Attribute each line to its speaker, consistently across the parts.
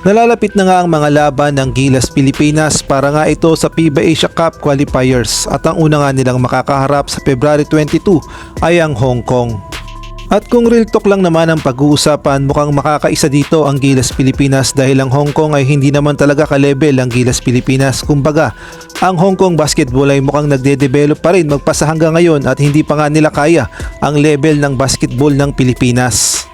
Speaker 1: Nalalapit na nga ang mga laban ng Gilas Pilipinas para nga ito sa FIBA Asia Cup Qualifiers at ang una nga nilang makakaharap sa February 22 ay ang Hong Kong. At kung real talk lang naman ang pag-uusapan, mukhang makakaisa dito ang Gilas Pilipinas dahil ang Hong Kong ay hindi naman talaga ka-level ang Gilas Pilipinas. Kumbaga, ang Hong Kong basketball ay mukhang nagde-develop pa rin magpasa hanggang ngayon at hindi pa nga nila kaya ang level ng basketball ng Pilipinas.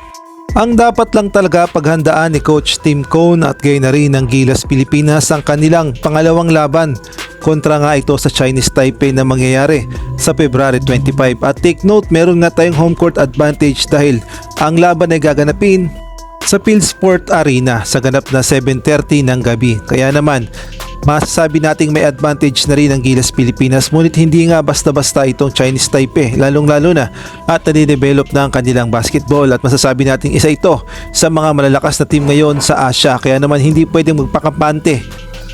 Speaker 1: Ang dapat lang talaga paghandaan ni Coach Tim Cone at gayon na rin ng Gilas Pilipinas ang kanilang pangalawang laban kontra nga ito sa Chinese Taipei na mangyayari sa February 25. At take note, meron nga tayong home court advantage dahil ang laban ay gaganapin sa Philsport Arena sa ganap na 7:30 ng gabi. Kaya naman, masasabi nating may advantage na rin ang Gilas Pilipinas, ngunit hindi nga basta-basta itong Chinese Taipei, lalong-lalo na at nade-develop na ang kanilang basketball at masasabi nating isa ito sa mga malalakas na team ngayon sa Asia. Kaya naman hindi pwedeng magpakampante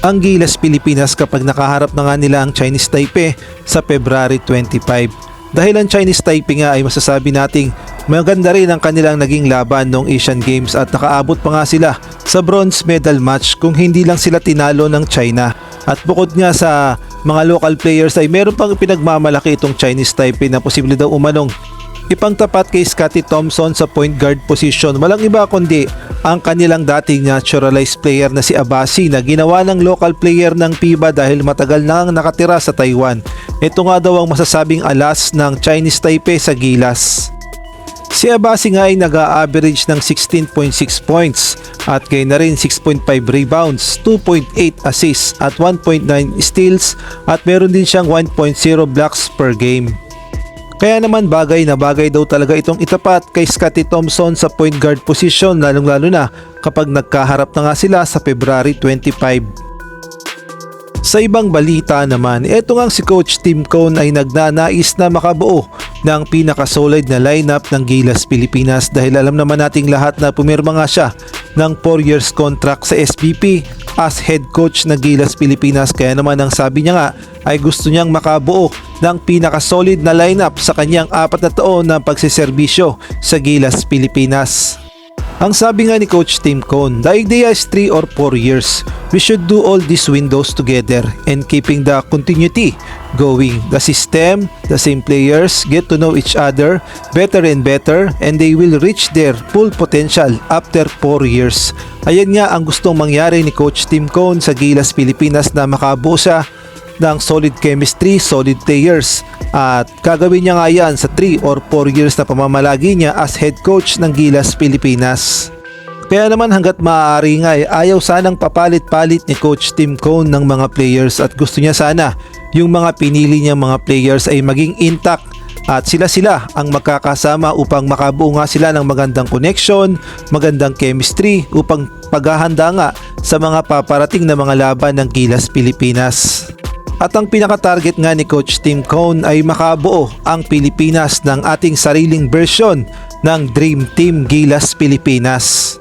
Speaker 1: ang Gilas Pilipinas kapag nakaharap na nga nila ang Chinese Taipei sa February 25. Dahil ang Chinese Taipei nga ay masasabi nating maganda rin ang kanilang naging laban noong Asian Games at nakaabot pa nga sila sa bronze medal match kung hindi lang sila tinalo ng China. At bukod nga sa mga local players ay meron pang pinagmamalaki itong Chinese Taipei na posible daw umanong ipangtapat kay Scottie Thompson sa point guard position. Walang iba kundi ang kanilang dating naturalized player na si Abasi na ginawa ng local player ng FIBA dahil matagal nang nakatira sa Taiwan. Ito nga daw ang masasabing alas ng Chinese Taipei sa Gilas. Si Abasi nga ay nag-a-average ng 16.6 points at kaya na rin 6.5 rebounds, 2.8 assists at 1.9 steals at meron din siyang 1.0 blocks per game. Kaya naman bagay na bagay daw talaga itong itapat kay Scottie Thompson sa point guard position, lalong-lalo na kapag nagkaharap na nga sila sa February 25. Sa ibang balita naman, eto nga si Coach Tim Cone ay nagnanais na makabuo ng pinaka-solid na lineup ng Gilas Pilipinas dahil alam naman nating lahat na pumirma nga siya ng 4 years contract sa SBP as head coach ng Gilas Pilipinas. Kaya naman ang sabi niya nga ay gusto niyang makabuo ng pinaka-solid na lineup sa kanyang 4 na taon na pagsiservisyo sa Gilas Pilipinas. Ang sabi nga ni Coach Tim Cone, the idea is 3 or 4 years. We should do all these windows together and keeping the continuity going. The system, the same players, get to know each other better and better and they will reach their full potential after 4 years. Ayan nga ang gustong mangyari ni Coach Tim Cone sa Gilas Pilipinas na makabuo siya ng solid chemistry, solid players at gagawin niya nga yan sa 3 or 4 years na pamamalagi niya as head coach ng Gilas Pilipinas. Kaya naman hanggat maaari nga ayaw sanang papalit-palit ni Coach Tim Cone ng mga players at gusto niya sana yung mga pinili niyang mga players ay maging intact at sila ang magkakasama upang makabuo nga sila ng magandang connection, magandang chemistry upang paghahanda nga sa mga paparating na mga laban ng Gilas Pilipinas. At ang pinaka-target nga ni Coach Tim Cone ay makabuo ang Pilipinas ng ating sariling version ng Dream Team Gilas Pilipinas.